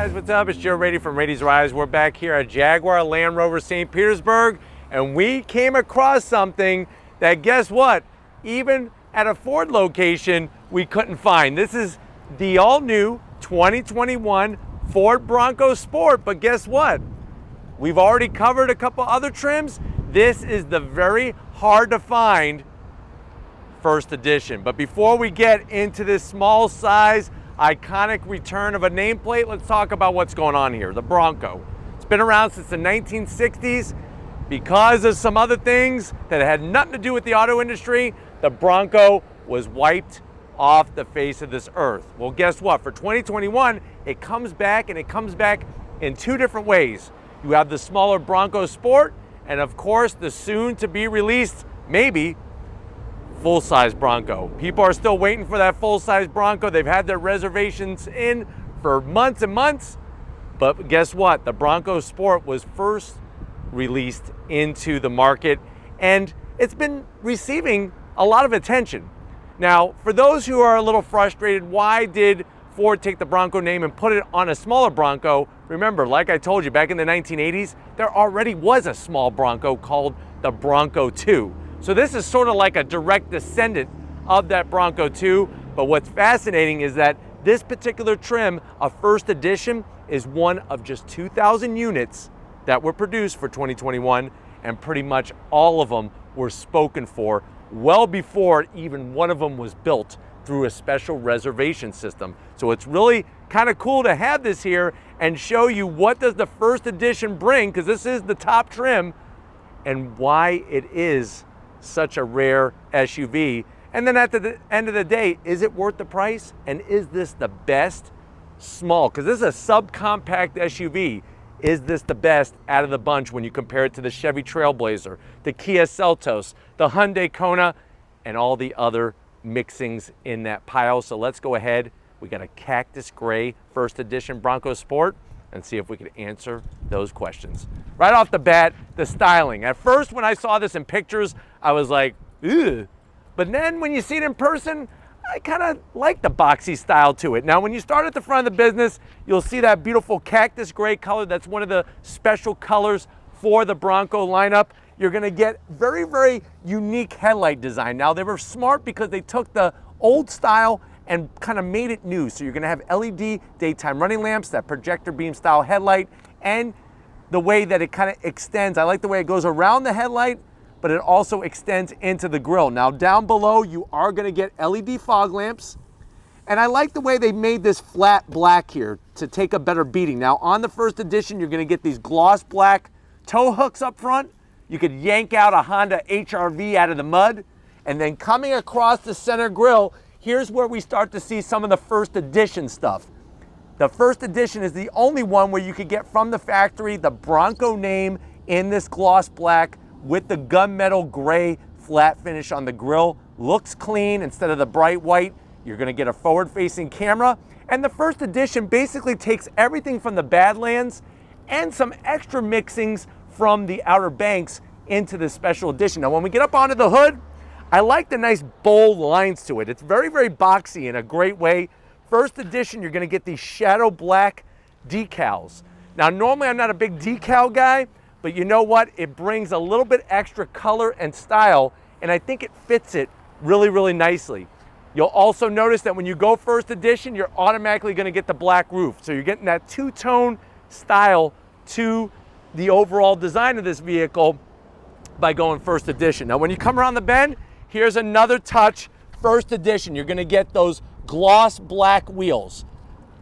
guys, what's up? It's Joe Raiti from Raiti's Rise. We're back here at Jaguar Land Rover St. Petersburg, and we came across something that, guess what? Even at a Ford location, we couldn't find. This is the all-new 2021 Ford Bronco Sport, but guess what? We've already covered a couple other trims. This is the very hard to find First Edition. But before we get into this small size, iconic return of a nameplate, let's talk about what's going on here. The Bronco. It's been around since the 1960s. Because of some other things that had nothing to do with the auto industry, the Bronco was wiped off the face of this earth. Well, guess what? For 2021, it comes back, and it comes back in two different ways. You have the smaller Bronco Sport, and of course, the soon to be released, maybe, full-size Bronco. People are still waiting for that full-size Bronco. They've had their reservations in for months and months, but guess what? The Bronco Sport was first released into the market, and it's been receiving a lot of attention. Now, for those who are a little frustrated, why did Ford take the Bronco name and put it on a smaller Bronco? Remember, like I told you, back in the 1980s, there already was a small Bronco called the Bronco 2. So this is sort of like a direct descendant of that Bronco 2. But what's fascinating is that this particular trim, a First Edition, is one of just 2,000 units that were produced for 2021, and pretty much all of them were spoken for well before even one of them was built through a special reservation system. So it's really kind of cool to have this here and show you what does the First Edition bring, because this is the top trim, and why it is such a rare SUV. And then at the end of the day, is it worth the price? And is this the best small? Because this is a subcompact SUV. Is this the best out of the bunch when you compare it to the Chevy Trailblazer, the Kia Seltos, the Hyundai Kona, and all the other mixings in that pile? So let's go ahead. We got a Cactus Grey First Edition Bronco Sport, and see if we can answer those questions. Right off the bat, the styling. At first, when I saw this in pictures, I was like, ugh. But then when you see it in person, I kind of like the boxy style to it. Now, when you start at the front of the business, you'll see that beautiful Cactus Gray color. That's one of the special colors for the Bronco lineup. You're gonna get very, very unique headlight design. Now, they were smart because they took the old style and kind of made it new. So you're gonna have LED daytime running lamps, that projector beam style headlight, and the way that it kind of extends. I like the way it goes around the headlight, but it also extends into the grille. Now down below, you are gonna get LED fog lamps. And I like the way they made this flat black here to take a better beating. Now on the First Edition, you're gonna get these gloss black tow hooks up front. You could yank out a Honda HR-V out of the mud. And then coming across the center grille, here's where we start to see some of the First Edition stuff. The First Edition is the only one where you could get from the factory the Bronco name in this gloss black with the gunmetal gray flat finish on the grille. Looks clean instead of the bright white. You're gonna get a forward-facing camera. And the First Edition basically takes everything from the Badlands and some extra mixings from the Outer Banks into the Special Edition. Now, when we get up onto the hood, I like the nice bold lines to it. It's very, very boxy in a great way. First Edition, you're gonna get these shadow black decals. Now, normally I'm not a big decal guy, but you know what? It brings a little bit extra color and style, and I think it fits it really, really nicely. You'll also notice that when you go First Edition, you're automatically gonna get the black roof. So you're getting that two-tone style to the overall design of this vehicle by going First Edition. Now, when you come around the bend, here's another touch, First Edition. You're gonna get those gloss black wheels.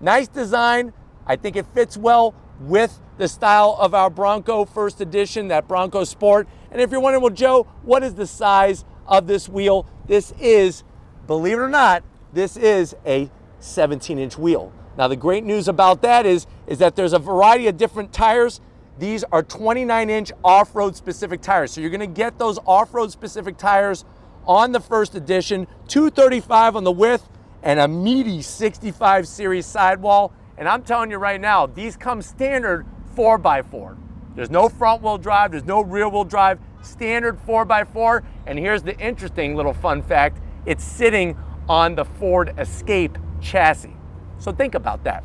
Nice design. I think it fits well with the style of our Bronco First Edition, that Bronco Sport. And if you're wondering, well, Joe, what is the size of this wheel? This is, believe it or not, this is a 17-inch wheel. Now, the great news about that is that there's a variety of different tires. These are 29-inch off-road specific tires. So you're gonna get those off-road specific tires on the First Edition, 235 on the width, and a meaty 65 series sidewall. And I'm telling you right now, these come standard 4x4. There's no front wheel drive, there's no rear wheel drive, standard 4x4. And here's the interesting little fun fact, it's sitting on the Ford Escape chassis. So think about that.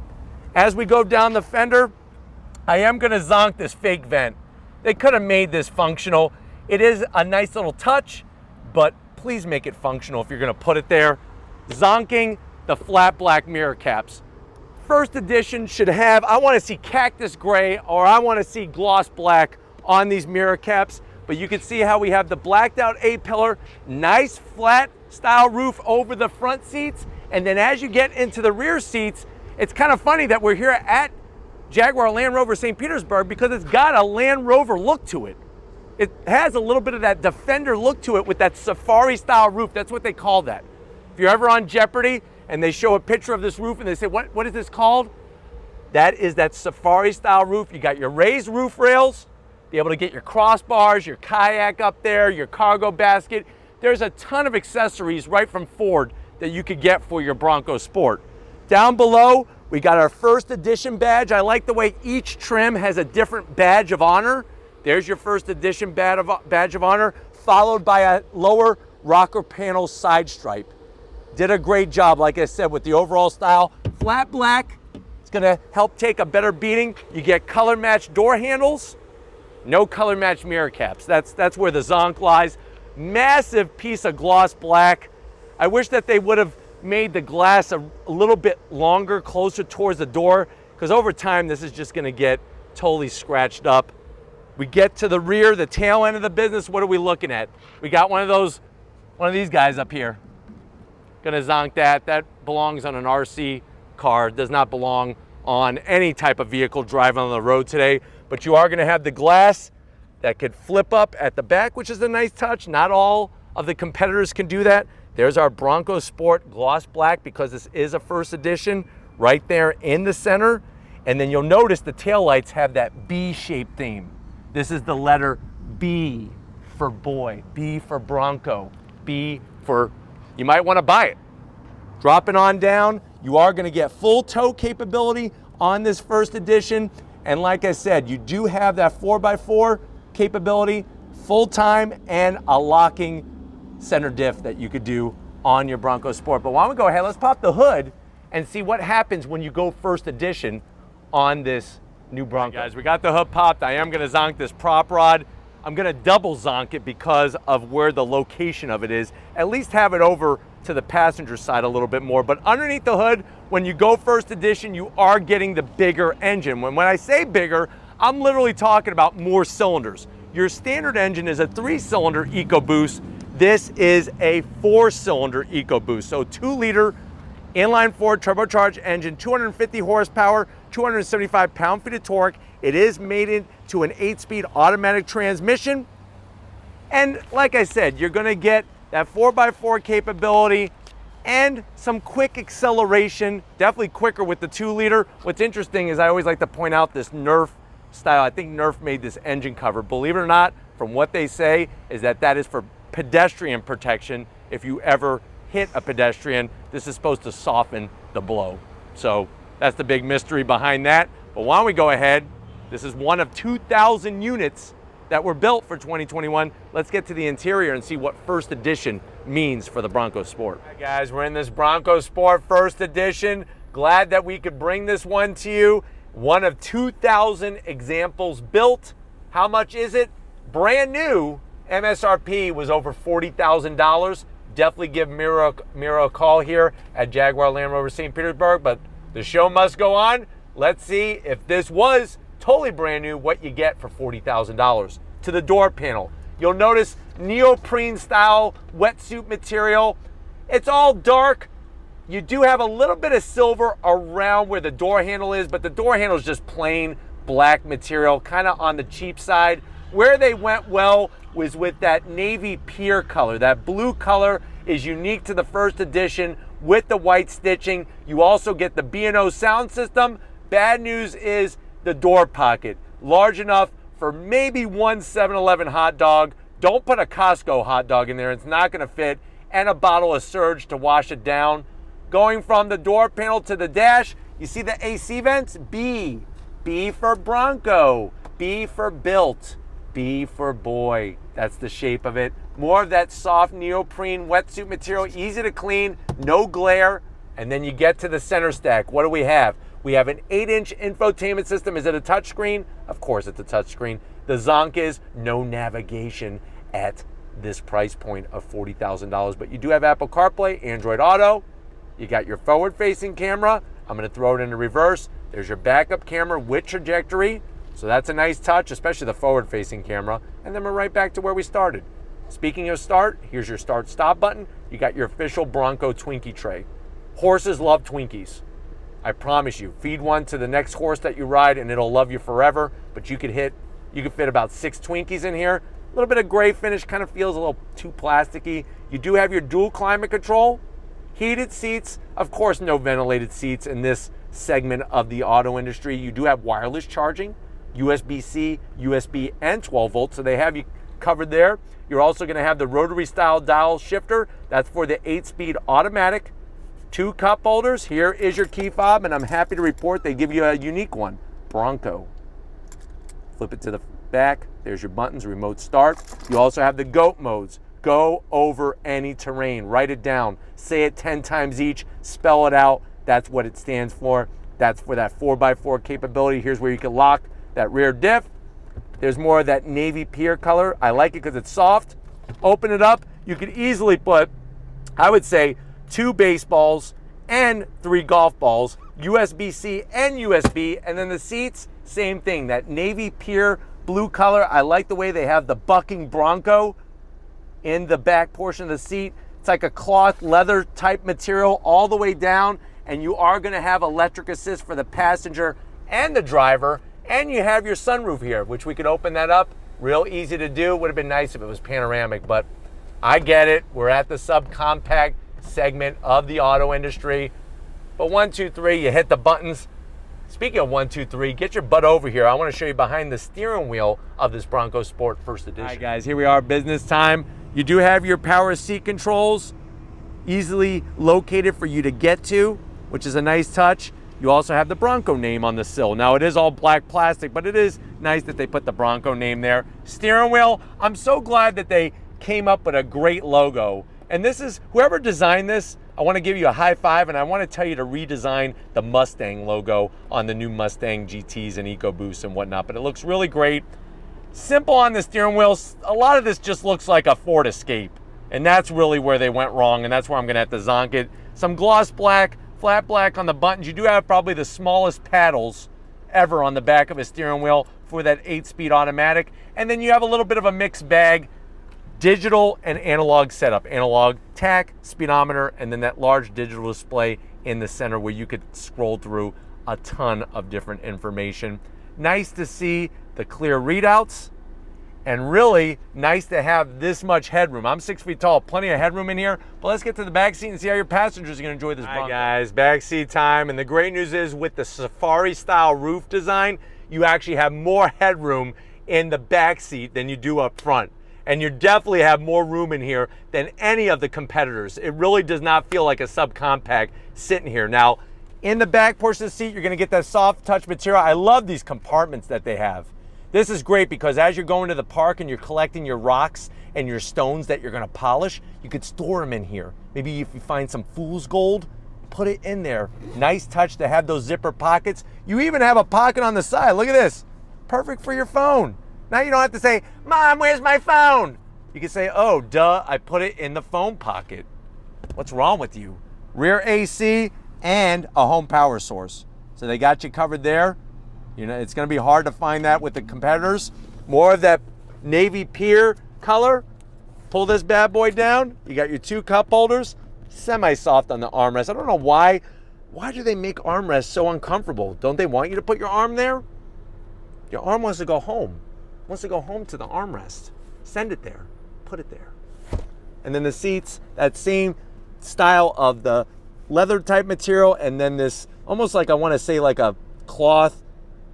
As we go down the fender, I am gonna zonk this fake vent. They could have made this functional. It is a nice little touch, but please make it functional if you're gonna put it there. Zonking the flat black mirror caps. First edition should have, I wanna see Cactus Grey or I wanna see gloss black on these mirror caps, but you can see how we have the blacked out A-pillar, nice flat style roof over the front seats, and then as you get into the rear seats, it's kind of funny that we're here at Jaguar Land Rover St. Petersburg because it's got a Land Rover look to it. It has a little bit of that Defender look to it with that safari style roof. That's what they call that. If you're ever on Jeopardy and they show a picture of this roof and they say, what is this called? That is that safari style roof. You got your raised roof rails, be able to get your crossbars, your kayak up there, your cargo basket. There's a ton of accessories right from Ford that you could get for your Bronco Sport. Down below, we got our first edition badge. I like the way each trim has a different badge of honor. There's your first edition badge of honor, followed by a lower rocker panel side stripe. Did a great job, like I said, with the overall style. Flat black, it's gonna help take a better beating. You get color matched door handles, no color matched mirror caps. That's where the zonk lies. Massive piece of gloss black. I wish that they would have made the glass a little bit longer, closer towards the door, because over time this is just gonna get totally scratched up. We get to the rear, the tail end of the business, what are we looking at? We got one of these guys up here. Gonna zonk that. That belongs on an RC car, does not belong on any type of vehicle driving on the road today, but you are gonna have the glass that could flip up at the back, which is a nice touch. Not all of the competitors can do that. There's our Bronco Sport gloss black because this is a first edition right there in the center. And then you'll notice the taillights have that B-shaped theme. This is the letter B for boy, B for Bronco, B for, you might want to buy it. Dropping on down, you are going to get full tow capability on this first edition. And like I said, you do have that 4x4 capability, full time, and a locking center diff that you could do on your Bronco Sport. But why don't we go ahead, let's pop the hood and see what happens when you go first edition on this new Bronco. Right, guys, we got the hood popped. I am gonna zonk this prop rod. I'm gonna double zonk it because of where the location of it is. At least have it over to the passenger side a little bit more. But underneath the hood, when you go first edition, you are getting the bigger engine. When I say bigger, I'm literally talking about more cylinders. Your standard engine is a 3-cylinder EcoBoost. This is a 4-cylinder EcoBoost. So 2-liter inline 4 turbocharged engine, 250 horsepower, 275 pound-feet of torque. It is mated to an 8-speed automatic transmission. And like I said, you're gonna get that 4x4 capability and some quick acceleration, definitely quicker with the 2-liter. What's interesting is I always like to point out this Nerf style. I think Nerf made this engine cover. Believe it or not, from what they say, is that is for pedestrian protection. If you ever hit a pedestrian, this is supposed to soften the blow. So that's the big mystery behind that. But why don't we go ahead? This is one of 2,000 units that were built for 2021. Let's get to the interior and see what first edition means for the Bronco Sport. All right, guys, we're in this Bronco Sport First Edition. Glad that we could bring this one to you. One of 2,000 examples built. How much is it? Brand new. MSRP was over $40,000. Definitely give Mira a call here at Jaguar Land Rover St. Petersburg, but the show must go on. Let's see if this was totally brand new, what you get for $40,000. To the door panel, you'll notice neoprene style wetsuit material. It's all dark. You do have a little bit of silver around where the door handle is, but the door handle is just plain black material, kind of on the cheap side. Where they went well was with that navy pier color. That blue color is unique to the first edition with the white stitching. You also get the B&O sound system. Bad news is the door pocket. Large enough for maybe one 7-Eleven hot dog. Don't put a Costco hot dog in there, it's not gonna fit. And a bottle of Surge to wash it down. Going from the door panel to the dash, you see the AC vents? B. B for Bronco. B for built. B for boy. That's the shape of it. More of that soft neoprene wetsuit material, easy to clean, no glare. And then you get to the center stack. What do we have? We have an 8-inch infotainment system. Is it a touchscreen? Of course it's a touchscreen. The zonk is no navigation at this price point of $40,000, but you do have Apple CarPlay, Android Auto. You got your forward-facing camera. I'm gonna throw it into reverse. There's your backup camera with trajectory. So that's a nice touch, especially the forward-facing camera. And then we're right back to where we started. Speaking of start, here's your start-stop button. You got your official Bronco Twinkie tray. Horses love Twinkies. I promise you, feed one to the next horse that you ride and it'll love you forever, but you could fit about 6 Twinkies in here. A little bit of gray finish, kind of feels a little too plasticky. You do have your dual climate control, heated seats, of course no ventilated seats in this segment of the auto industry. You do have wireless charging, USB-C, USB, and 12 volts, so they have you covered there. You're also gonna have the rotary style dial shifter. That's for the 8-speed automatic. 2 cup holders. Here is your key fob, and I'm happy to report they give you a unique one, Bronco. Flip it to the back. There's your buttons, remote start. You also have the GOAT modes. Go over any terrain. Write it down. Say it 10 times each. Spell it out. That's what it stands for. That's for that 4x4 capability. Here's where you can lock that rear diff. There's more of that navy pier color. I like it because it's soft. Open it up. You could easily put, I would say, 2 baseballs and 3 golf balls, USB-C and USB, and then the seats, same thing, that navy pier blue color. I like the way they have the bucking Bronco in the back portion of the seat. It's like a cloth leather type material all the way down, and you are gonna have electric assist for the passenger and the driver, and you have your sunroof here, which we could open that up. Real easy to do. Would have been nice if it was panoramic, but I get it. We're at the subcompact segment of the auto industry. But 1, 2, 3, you hit the buttons. Speaking of 1, 2, 3, get your butt over here. I want to show you behind the steering wheel of this Bronco Sport First Edition. All right, guys, here we are, business time. You do have your power seat controls, easily located for you to get to, which is a nice touch. You also have the Bronco name on the sill. Now, it is all black plastic, but it is nice that they put the Bronco name there. Steering wheel, I'm so glad that they came up with a great logo. And this is, whoever designed this, I want to give you a high five, and I want to tell you to redesign the Mustang logo on the new Mustang GTs and EcoBoosts and whatnot, but it looks really great. Simple on the steering wheel. A lot of this just looks like a Ford Escape, and that's really where they went wrong, and that's where I'm going to have to zonk it. Some gloss black, flat black on the buttons. You do have probably the smallest paddles ever on the back of a steering wheel for that 8-speed automatic, and then you have a little bit of a mixed bag. Digital and analog setup. Analog tach, speedometer, and then that large digital display in the center where you could scroll through a ton of different information. Nice to see the clear readouts, and really nice to have this much headroom. I'm 6 feet tall, plenty of headroom in here, but let's get to the back seat and see how your passengers are gonna enjoy this Bronco. All right, guys, back seat time, and the great news is with the safari style roof design, you actually have more headroom in the back seat than you do up front. And you definitely have more room in here than any of the competitors. It really does not feel like a subcompact sitting here. Now, in the back portion of the seat, you're gonna get that soft touch material. I love these compartments that they have. This is great because as you're going to the park and you're collecting your rocks and your stones that you're gonna polish, you could store them in here. Maybe if you find some fool's gold, put it in there. Nice touch to have those zipper pockets. You even have a pocket on the side. Look at this. Perfect for your phone. Now you don't have to say, Mom, where's my phone? You can say, oh, duh, I put it in the phone pocket. What's wrong with you? Rear AC and a home power source. So they got you covered there. You know, it's gonna be hard to find that with the competitors. More of that navy pier color. Pull this bad boy down. You got your 2 cup holders. Semi-soft on the armrest. I don't know why do they make armrests so uncomfortable? Don't they want you to put your arm there? Your arm wants to go home. Wants to go home to the armrest. Send it there, put it there. And then the seats, that same style of the leather type material, and then this almost like, I want to say like a cloth,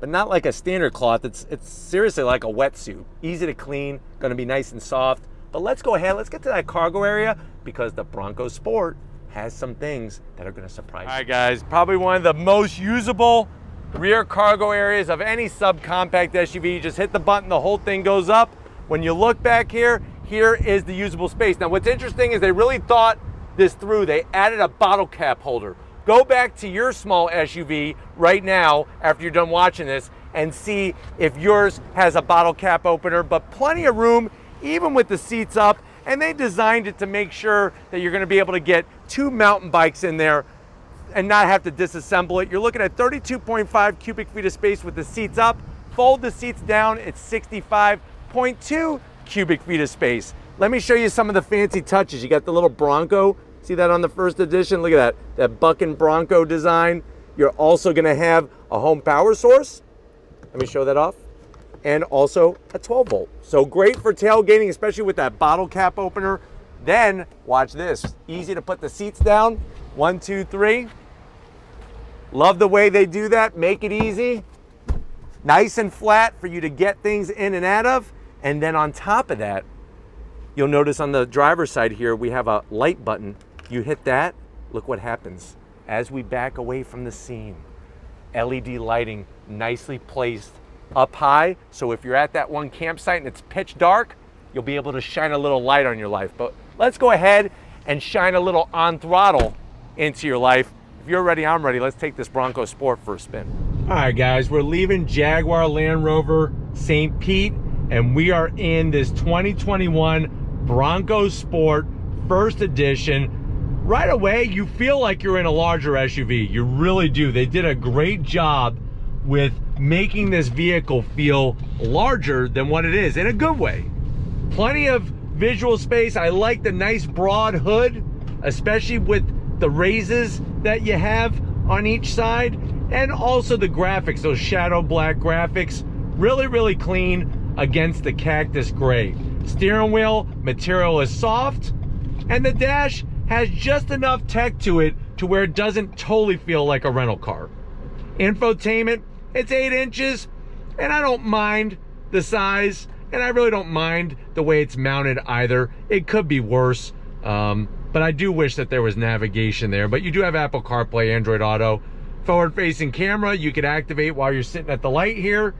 but not like a standard cloth. It's seriously like a wetsuit. Easy to clean, gonna be nice and soft. But let's go ahead, let's get to that cargo area because the Bronco Sport has some things that are gonna surprise you. All right, guys, probably one of the most usable rear cargo areas of any subcompact SUV. You just hit the button, the whole thing goes up. When you look back here, here is the usable space. Now what's interesting is they really thought this through. They added a bottle cap holder. Go back to your small SUV right now after you're done watching this and see if yours has a bottle cap opener, but plenty of room, even with the seats up. And they designed it to make sure that you're gonna be able to get 2 mountain bikes in there and not have to disassemble it. You're looking at 32.5 cubic feet of space with the seats up. Fold the seats down, it's 65.2 cubic feet of space. Let me show you some of the fancy touches. You got the little Bronco. See that on the first edition? Look at that bucking Bronco design. You're also gonna have a home power source. Let me show that off. And also a 12 volt. So great for tailgating, especially with that bottle cap opener. Then watch this, easy to put the seats down. 1, 2, 3. Love the way they do that, make it easy. Nice and flat for you to get things in and out of. And then on top of that, you'll notice on the driver's side here, we have a light button. You hit that, look what happens. As we back away from the scene, LED lighting nicely placed up high, so if you're at that one campsite and it's pitch dark, you'll be able to shine a little light on your life. But let's go ahead and shine a little on throttle into your life. If you're ready, I'm ready. Let's take this Bronco Sport for a spin. All right, guys, we're leaving Jaguar Land Rover St. Pete, and we are in this 2021 Bronco Sport First Edition. Right away, you feel like you're in a larger SUV. You really do. They did a great job with making this vehicle feel larger than what it is, in a good way. Plenty of visual space. I like the nice broad hood, especially with the raises that you have on each side, and also the graphics, those shadow black graphics, really, really clean against the Cactus Grey. Steering wheel material is soft, and the dash has just enough tech to it to where it doesn't totally feel like a rental car. Infotainment, it's 8 inches, and I don't mind the size, and I really don't mind the way it's mounted either. It could be worse, but I do wish that there was navigation there. But you do have Apple CarPlay, Android Auto, forward-facing camera you could activate while you're sitting at the light here.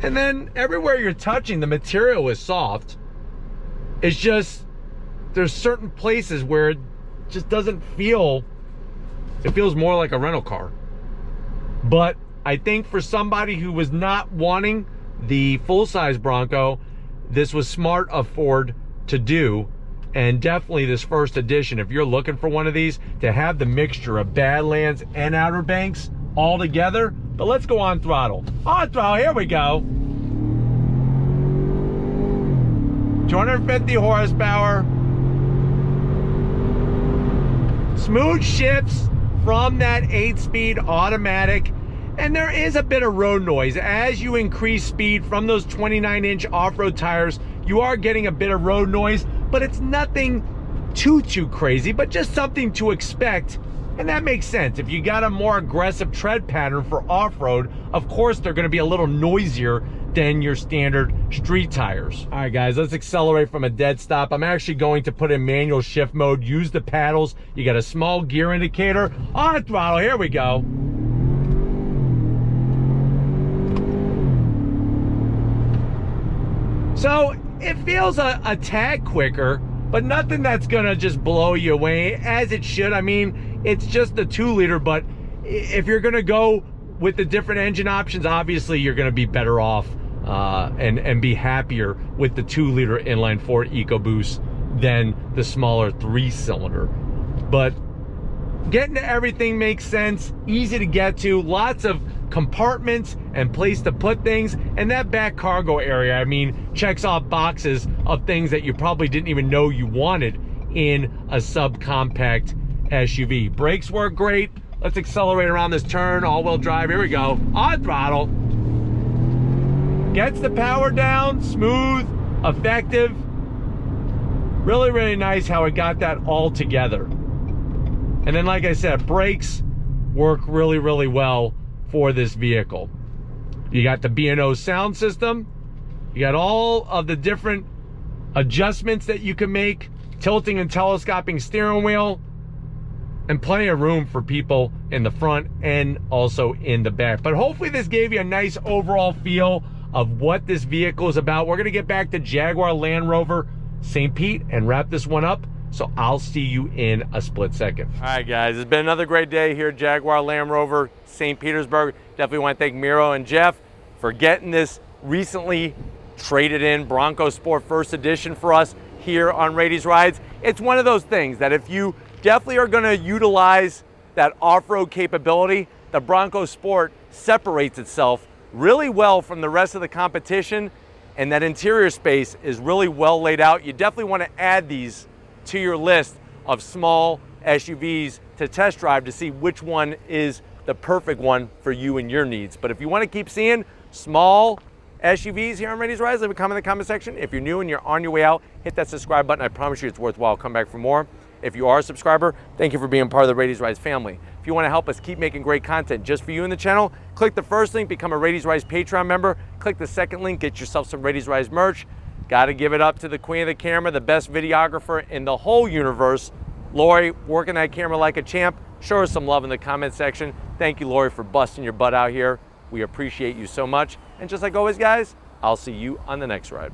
And then everywhere you're touching, the material is soft. It's just, there's certain places where it just doesn't feel, it feels more like a rental car. But I think for somebody who was not wanting the full-size Bronco, this was smart of Ford to do. And definitely this first edition, if you're looking for one of these, to have the mixture of Badlands and Outer Banks all together. But let's go on throttle. On throttle, here we go. 250 horsepower. Smooth shifts from that 8-speed automatic. And there is a bit of road noise. As you increase speed from those 29-inch off-road tires, you are getting a bit of road noise, but it's nothing too crazy, but just something to expect. And that makes sense. If you got a more aggressive tread pattern for off-road, of course they're gonna be a little noisier than your standard street tires. All right, guys, let's accelerate from a dead stop. I'm actually going to put in manual shift mode, use the paddles. You got a small gear indicator. On throttle, here we go. So it feels a tad quicker, but nothing that's gonna just blow you away, as it should. I mean, it's just the 2-liter, but if you're gonna go with the different engine options, obviously you're gonna be better off and be happier with the 2-liter inline-4 EcoBoost than the smaller 3-cylinder. But getting to everything makes sense, easy to get to, lots of compartments and place to put things, and that back cargo area, I mean, checks off boxes of things that you probably didn't even know you wanted in a subcompact SUV. Brakes work great. Let's accelerate around this turn, all-wheel drive, here we go. On throttle. Gets the power down, smooth, effective. Really, really nice how it got that all together. And then, like I said, brakes work really, really well for this vehicle. You got the B&O sound system. You got all of the different adjustments that you can make, tilting and telescoping steering wheel, and plenty of room for people in the front and also in the back. But hopefully this gave you a nice overall feel of what this vehicle is about. We're gonna get back to Jaguar Land Rover St. Pete and wrap this one up So I'll see you in a split second. All right, guys, it's been another great day here at Jaguar Land Rover, St. Petersburg. Definitely want to thank Miro and Jeff for getting this recently traded in Bronco Sport First Edition for us here on Raiti's Rides. It's one of those things that if you definitely are going to utilize that off-road capability, the Bronco Sport separates itself really well from the rest of the competition, and that interior space is really well laid out. You definitely want to add these to your list of small SUVs to test drive to see which one is the perfect one for you and your needs. But if you want to keep seeing small SUVs here on Raiti's Rides, leave a comment in the comment section. If you're new and you're on your way out, hit that subscribe button. I promise you it's worthwhile. Come back for more. If you are a subscriber, thank you for being part of the Raiti's Rides family. If you want to help us keep making great content just for you in the channel, click the first link, become a Raiti's Rides Patreon member. Click the second link, get yourself some Raiti's Rides merch. Got to give it up to the queen of the camera, the best videographer in the whole universe, Lori, working that camera like a champ. Show her some love in the comment section. Thank you, Lori, for busting your butt out here. We appreciate you so much. And just like always, guys, I'll see you on the next ride.